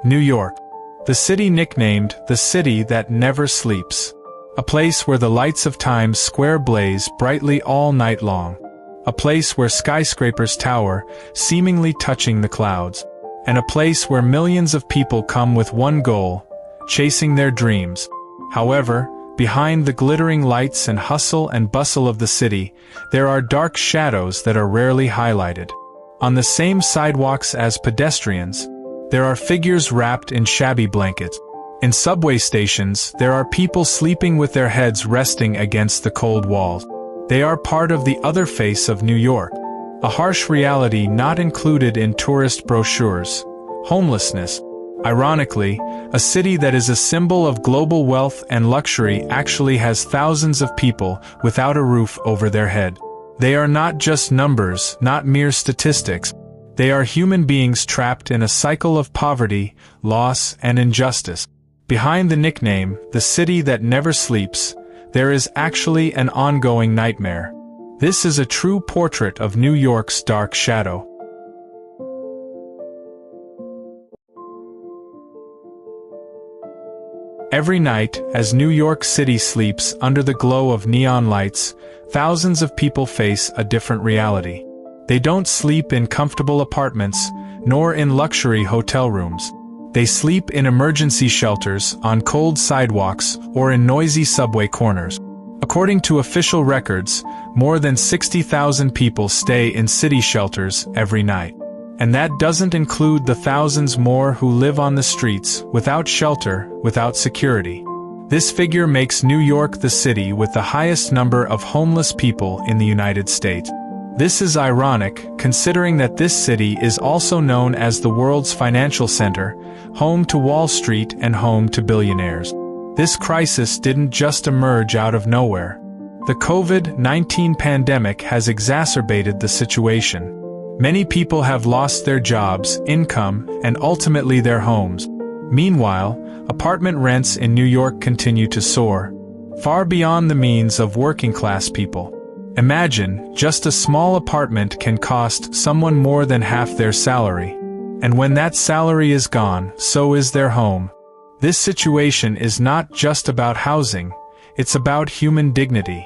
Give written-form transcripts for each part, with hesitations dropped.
New York. The city nicknamed the city that never sleeps. A place where the lights of Times Square blaze brightly all night long. A place where skyscrapers tower, seemingly touching the clouds. And a place where millions of people come with one goal, chasing their dreams. However, behind the glittering lights and hustle and bustle of the city, there are dark shadows that are rarely highlighted. On the same sidewalks as pedestrians, there are figures wrapped in shabby blankets. In subway stations, there are people sleeping with their heads resting against the cold walls. They are part of the other face of New York. A harsh reality not included in tourist brochures. Homelessness. Ironically, a city that is a symbol of global wealth and luxury actually has thousands of people without a roof over their head. They are not just numbers, not mere statistics. They are human beings trapped in a cycle of poverty, loss, and injustice. Behind the nickname, the city that never sleeps, there is actually an ongoing nightmare. This is a true portrait of New York's dark shadow. Every night, as New York City sleeps under the glow of neon lights, thousands of people face a different reality. They don't sleep in comfortable apartments, nor in luxury hotel rooms. They sleep in emergency shelters, on cold sidewalks, or in noisy subway corners. According to official records, more than 60,000 people stay in city shelters every night. And that doesn't include the thousands more who live on the streets, without shelter, without security. This figure makes New York the city with the highest number of homeless people in the United States. This is ironic, considering that this city is also known as the world's financial center, home to Wall Street and home to billionaires. This crisis didn't just emerge out of nowhere. The COVID-19 pandemic has exacerbated the situation. Many people have lost their jobs, income, and ultimately their homes. Meanwhile, apartment rents in New York continue to soar, far beyond the means of working-class people. Imagine, just a small apartment can cost someone more than half their salary. And when that salary is gone, so is their home. This situation is not just about housing, it's about human dignity.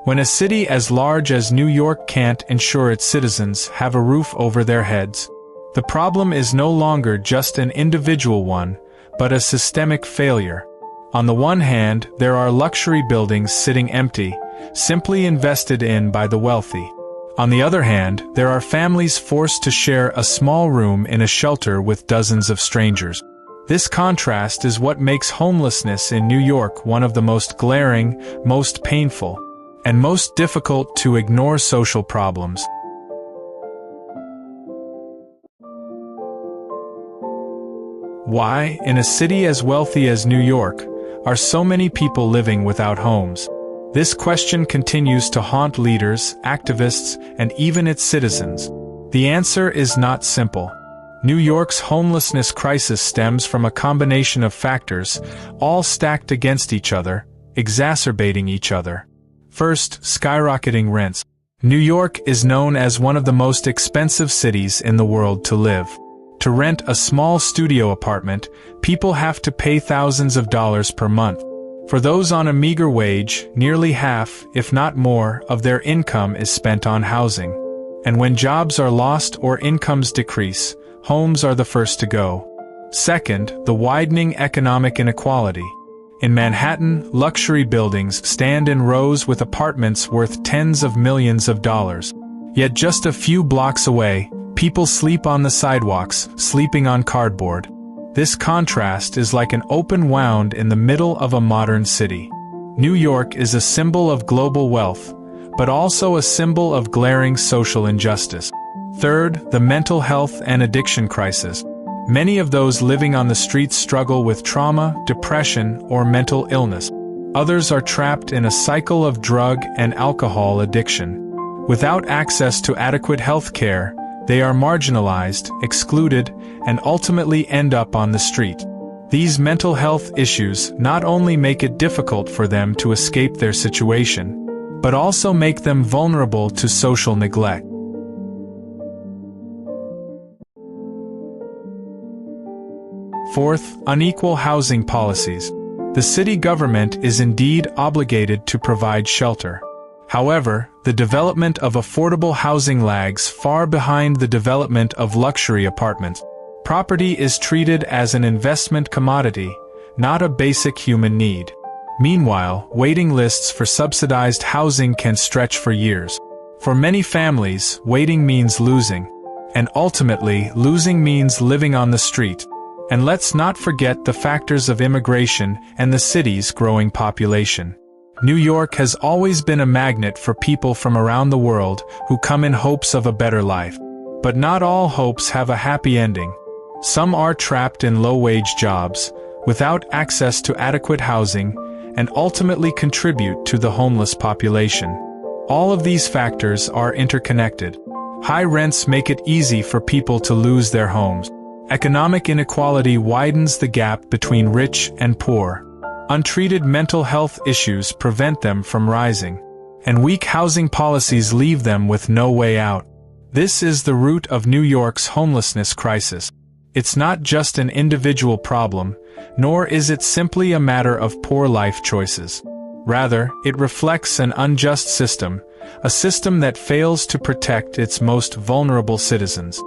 When a city as large as New York can't ensure its citizens have a roof over their heads, the problem is no longer just an individual one, but a systemic failure. On the one hand, there are luxury buildings sitting empty, simply invested in by the wealthy. On the other hand, there are families forced to share a small room in a shelter with dozens of strangers. This contrast is what makes homelessness in New York one of the most glaring, most painful, and most difficult to ignore social problems. Why, in a city as wealthy as New York, are so many people living without homes? This question continues to haunt leaders, activists, and even its citizens. The answer is not simple. New York's homelessness crisis stems from a combination of factors, all stacked against each other, exacerbating each other. First, skyrocketing rents. New York is known as one of the most expensive cities in the world to live. To rent a small studio apartment, people have to pay thousands of dollars per month. For those on a meager wage, nearly half, if not more, of their income is spent on housing. And when jobs are lost or incomes decrease, homes are the first to go. Second, the widening economic inequality. In Manhattan, luxury buildings stand in rows with apartments worth tens of millions of dollars. Yet just a few blocks away, people sleep on the sidewalks, sleeping on cardboard. This contrast is like an open wound in the middle of a modern city. New York is a symbol of global wealth, but also a symbol of glaring social injustice. Third, the mental health and addiction crisis. Many of those living on the streets struggle with trauma, depression, or mental illness. Others are trapped in a cycle of drug and alcohol addiction. Without access to adequate health care, they are marginalized, excluded, and ultimately end up on the street. These mental health issues not only make it difficult for them to escape their situation, but also make them vulnerable to social neglect. Fourth, unequal housing policies. The city government is indeed obligated to provide shelter. However, the development of affordable housing lags far behind the development of luxury apartments. Property is treated as an investment commodity, not a basic human need. Meanwhile, waiting lists for subsidized housing can stretch for years. For many families, waiting means losing. And ultimately, losing means living on the street. And let's not forget the factors of immigration and the city's growing population. New York has always been a magnet for people from around the world who come in hopes of a better life. But not all hopes have a happy ending. Some are trapped in low-wage jobs, without access to adequate housing, and ultimately contribute to the homeless population. All of these factors are interconnected. High rents make it easy for people to lose their homes. Economic inequality widens the gap between rich and poor. Untreated mental health issues prevent them from rising. And weak housing policies leave them with no way out. This is the root of New York's homelessness crisis. It's not just an individual problem, nor is it simply a matter of poor life choices. Rather, it reflects an unjust system, a system that fails to protect its most vulnerable citizens.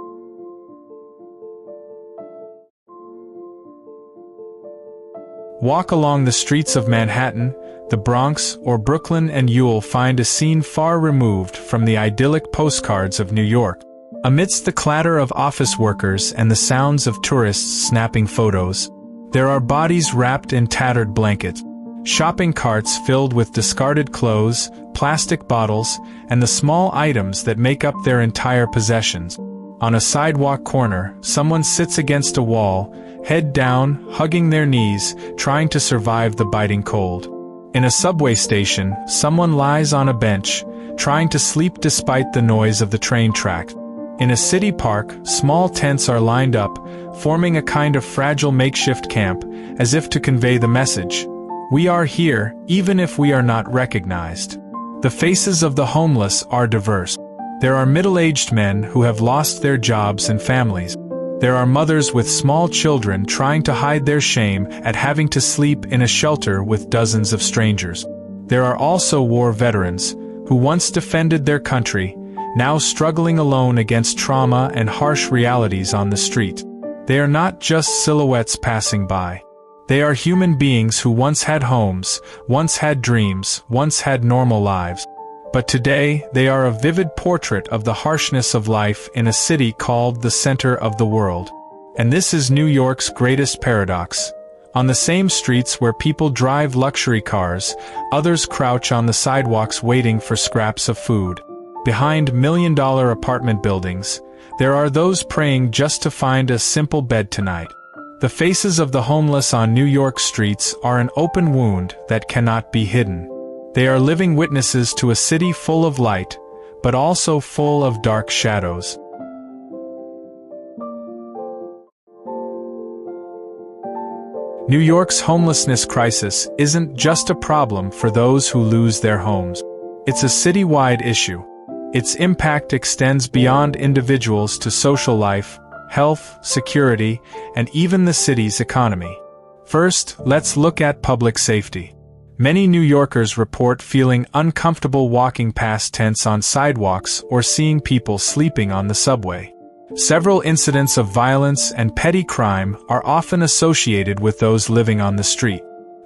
Walk along the streets of Manhattan, the Bronx, or Brooklyn and you'll find a scene far removed from the idyllic postcards of New York. Amidst the clatter of office workers and the sounds of tourists snapping photos, there are bodies wrapped in tattered blankets, shopping carts filled with discarded clothes, plastic bottles, and the small items that make up their entire possessions. On a sidewalk corner, someone sits against a wall, head down, hugging their knees, trying to survive the biting cold. In a subway station, someone lies on a bench, trying to sleep despite the noise of the train track. In a city park, small tents are lined up, forming a kind of fragile makeshift camp, as if to convey the message: we are here, even if we are not recognized. The faces of the homeless are diverse. There are middle-aged men who have lost their jobs and families. There are mothers with small children trying to hide their shame at having to sleep in a shelter with dozens of strangers. There are also war veterans, who once defended their country, now struggling alone against trauma and harsh realities on the street. They are not just silhouettes passing by. They are human beings who once had homes, once had dreams, once had normal lives. But today, they are a vivid portrait of the harshness of life in a city called the center of the world. And this is New York's greatest paradox. On the same streets where people drive luxury cars, others crouch on the sidewalks waiting for scraps of food. Behind million-dollar apartment buildings, there are those praying just to find a simple bed tonight. The faces of the homeless on New York streets are an open wound that cannot be hidden. They are living witnesses to a city full of light, but also full of dark shadows. New York's homelessness crisis isn't just a problem for those who lose their homes. It's a citywide issue. Its impact extends beyond individuals to social life, health, security, and even the city's economy. First, let's look at public safety. Many New Yorkers report feeling uncomfortable walking past tents on sidewalks or seeing people sleeping on the subway. Several incidents of violence and petty crime are often associated with those living on the street.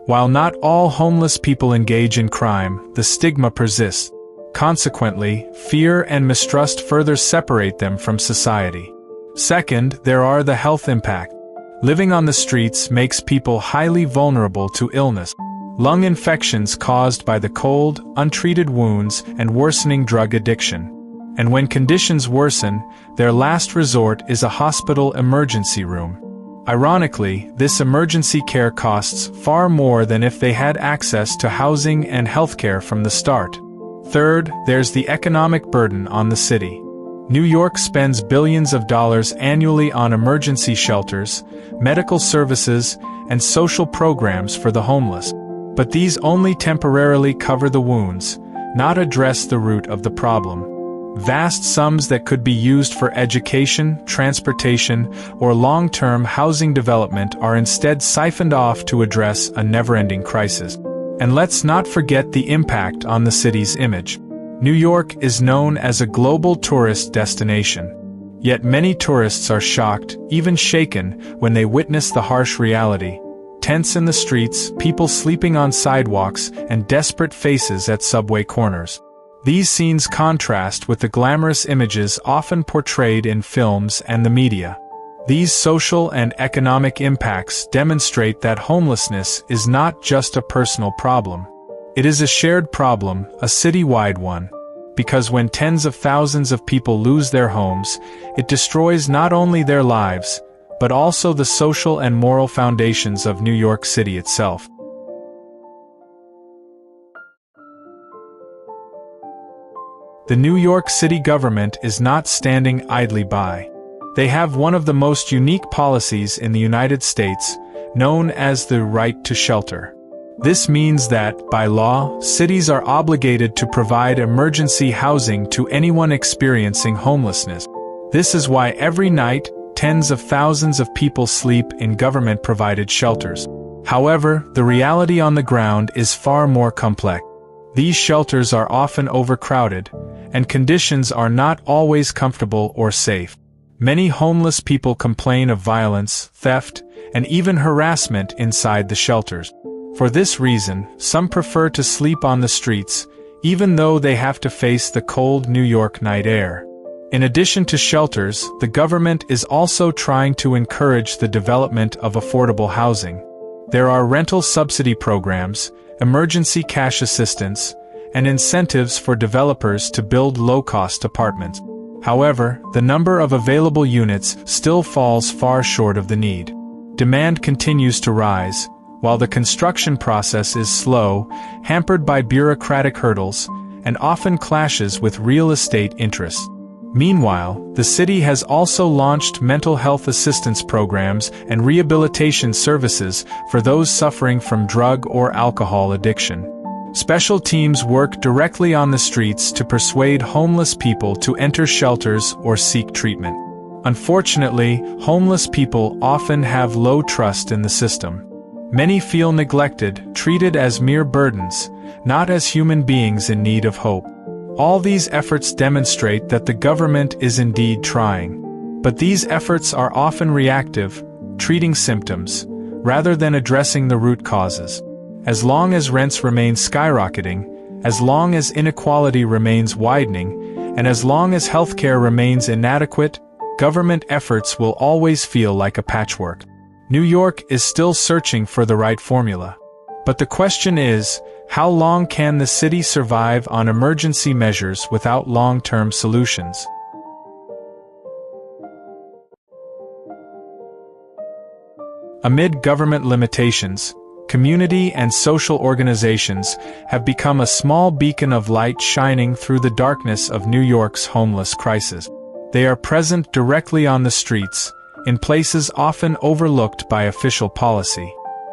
While not all homeless people engage in crime, the stigma persists. Consequently, fear and mistrust further separate them from society. Second, there are the health impact. Living on the streets makes people highly vulnerable to illness. Lung infections caused by the cold, untreated wounds, and worsening drug addiction. And when conditions worsen, their last resort is a hospital emergency room. Ironically, this emergency care costs far more than if they had access to housing and healthcare from the start. Third, there's the economic burden on the city. New York spends billions of dollars annually on emergency shelters, medical services, and social programs for the homeless. But these only temporarily cover the wounds, not address the root of the problem. Vast sums that could be used for education, transportation, or long-term housing development are instead siphoned off to address a never-ending crisis. And let's not forget the impact on the city's image. New York is known as a global tourist destination. Yet many tourists are shocked, even shaken, when they witness the harsh reality. Tents in the streets, people sleeping on sidewalks, and desperate faces at subway corners. These scenes contrast with the glamorous images often portrayed in films and the media. These social and economic impacts demonstrate that homelessness is not just a personal problem. It is a shared problem, a citywide one. Because when tens of thousands of people lose their homes, it destroys not only their lives, but also the social and moral foundations of New York City itself. The New York City government is not standing idly by. They have one of the most unique policies in the United States, known as the right to shelter. This means that, by law, cities are obligated to provide emergency housing to anyone experiencing homelessness. This is why every night, tens of thousands of people sleep in government-provided shelters. However, the reality on the ground is far more complex. These shelters are often overcrowded, and conditions are not always comfortable or safe. Many homeless people complain of violence, theft, and even harassment inside the shelters. For this reason, some prefer to sleep on the streets, even though they have to face the cold New York night air. In addition to shelters, the government is also trying to encourage the development of affordable housing. There are rental subsidy programs, emergency cash assistance, and incentives for developers to build low-cost apartments. However, the number of available units still falls far short of the need. Demand continues to rise, while the construction process is slow, hampered by bureaucratic hurdles, and often clashes with real estate interests. Meanwhile, the city has also launched mental health assistance programs and rehabilitation services for those suffering from drug or alcohol addiction. Special teams work directly on the streets to persuade homeless people to enter shelters or seek treatment. Unfortunately, homeless people often have low trust in the system. Many feel neglected, treated as mere burdens, not as human beings in need of hope. All these efforts demonstrate that the government is indeed trying. But these efforts are often reactive, treating symptoms, rather than addressing the root causes. As long as rents remain skyrocketing, as long as inequality remains widening, and as long as healthcare remains inadequate, government efforts will always feel like a patchwork. New York is still searching for the right formula. But the question is, how long can the city survive on emergency measures without long-term solutions? Amid government limitations, community and social organizations have become a small beacon of light shining through the darkness of New York's homeless crisis. They are present directly on the streets, in places often overlooked by official policy.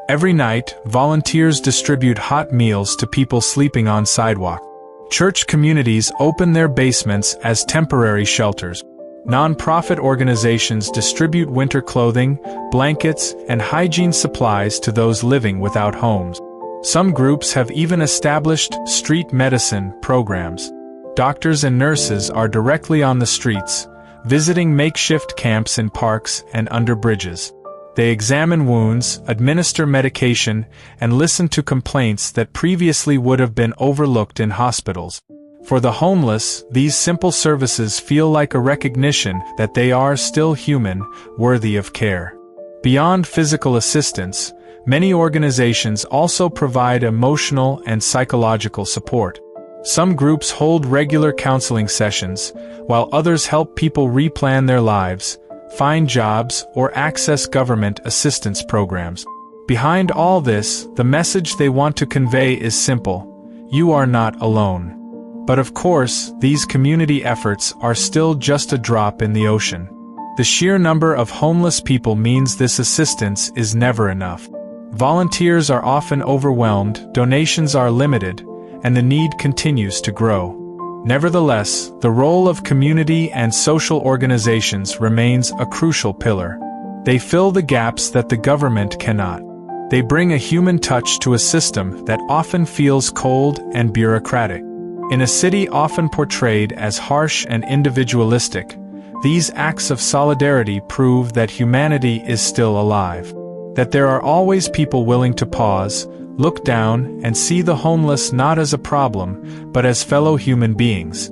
Every night, volunteers distribute hot meals to people sleeping on sidewalks. Church communities open their basements as temporary shelters. Non-profit organizations distribute winter clothing, blankets, and hygiene supplies to those living without homes. Some groups have even established street medicine programs. Doctors and nurses are directly on the streets, visiting makeshift camps in parks and under bridges. They examine wounds, administer medication, and listen to complaints that previously would have been overlooked in hospitals. For the homeless, these simple services feel like a recognition that they are still human, worthy of care. Beyond physical assistance, many organizations also provide emotional and psychological support. Some groups hold regular counseling sessions, while others help people replan their lives, find jobs, or access government assistance programs. Behind all this, the message they want to convey is simple: you are not alone. But of course, these community efforts are still just a drop in the ocean. The sheer number of homeless people means this assistance is never enough. Volunteers are often overwhelmed, donations are limited, and the need continues to grow. Nevertheless, the role of community and social organizations remains a crucial pillar. They fill the gaps that the government cannot. They bring a human touch to a system that often feels cold and bureaucratic. In a city often portrayed as harsh and individualistic, these acts of solidarity prove that humanity is still alive. That there are always people willing to pause, look down, and see the homeless not as a problem, but as fellow human beings.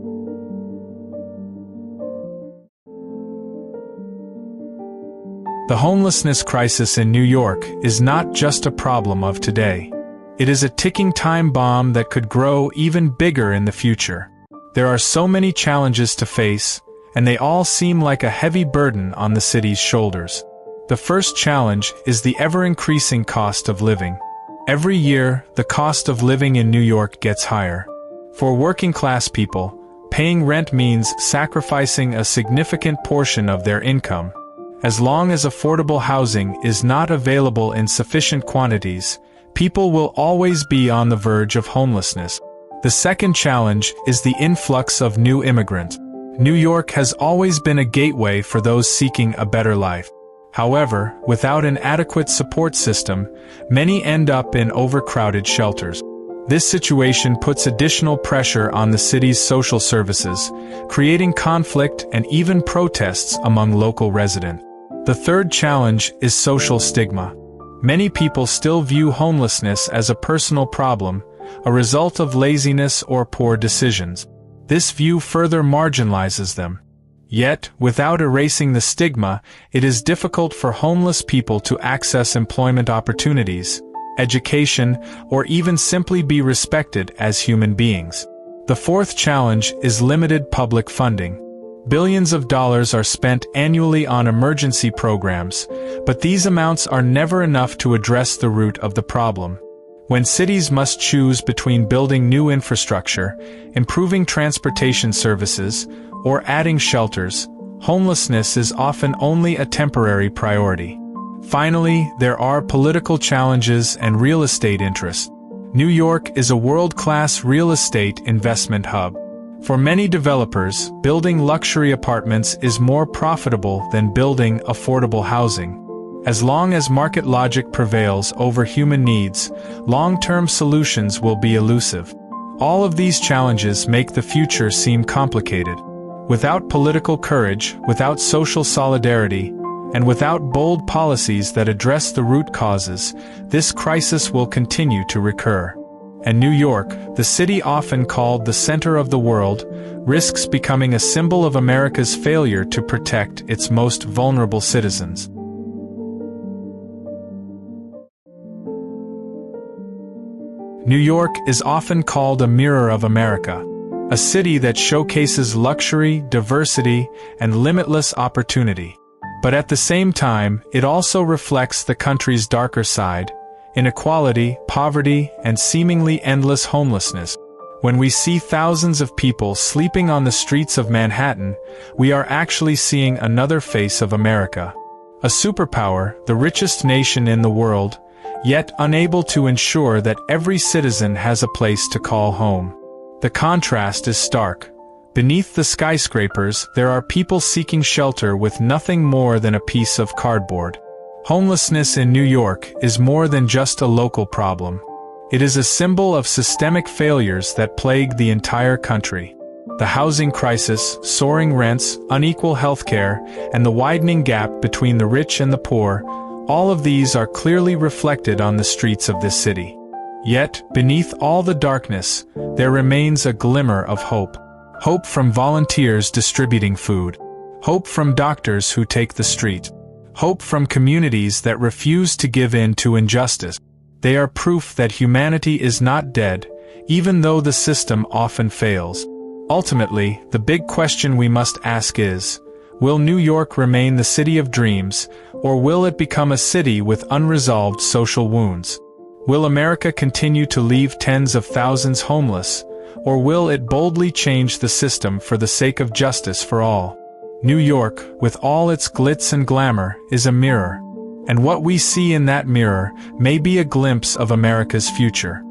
The homelessness crisis in New York is not just a problem of today. It is a ticking time bomb that could grow even bigger in the future. There are so many challenges to face, and they all seem like a heavy burden on the city's shoulders. The first challenge is the ever-increasing cost of living. Every year, the cost of living in New York gets higher. For working-class people, paying rent means sacrificing a significant portion of their income. As long as affordable housing is not available in sufficient quantities, people will always be on the verge of homelessness. The second challenge is the influx of new immigrants. New York has always been a gateway for those seeking a better life. However, without an adequate support system, many end up in overcrowded shelters. This situation puts additional pressure on the city's social services, creating conflict and even protests among local residents. The third challenge is social stigma. Many people still view homelessness as a personal problem, a result of laziness or poor decisions. This view further marginalizes them. Yet, without erasing the stigma, it is difficult for homeless people to access employment opportunities, education, or even simply be respected as human beings. The fourth challenge is limited public funding. Billions of dollars are spent annually on emergency programs, but these amounts are never enough to address the root of the problem. When cities must choose between building new infrastructure, improving transportation services, or adding shelters, homelessness is often only a temporary priority. Finally, there are political challenges and real estate interests. New York is a world-class real estate investment hub. For many developers, building luxury apartments is more profitable than building affordable housing. As long as market logic prevails over human needs, long-term solutions will be elusive. All of these challenges make the future seem complicated. Without political courage, without social solidarity, and without bold policies that address the root causes, this crisis will continue to recur. And New York, the city often called the center of the world, risks becoming a symbol of America's failure to protect its most vulnerable citizens. New York is often called a mirror of America, a city that showcases luxury, diversity, and limitless opportunity. But at the same time, it also reflects the country's darker side: inequality, poverty, and seemingly endless homelessness. When we see thousands of people sleeping on the streets of Manhattan, we are actually seeing another face of America. A superpower, the richest nation in the world, yet unable to ensure that every citizen has a place to call home. The contrast is stark. Beneath the skyscrapers, there are people seeking shelter with nothing more than a piece of cardboard. Homelessness in New York is more than just a local problem. It is a symbol of systemic failures that plague the entire country. The housing crisis, soaring rents, unequal healthcare, and the widening gap between the rich and the poor, all of these are clearly reflected on the streets of this city. Yet, beneath all the darkness, there remains a glimmer of hope. Hope from volunteers distributing food. Hope from doctors who take the street. Hope from communities that refuse to give in to injustice. They are proof that humanity is not dead, even though the system often fails. Ultimately, the big question we must ask is, will New York remain the city of dreams, or will it become a city with unresolved social wounds? Will America continue to leave tens of thousands homeless, or will it boldly change the system for the sake of justice for all? New York, with all its glitz and glamour, is a mirror, and what we see in that mirror may be a glimpse of America's future.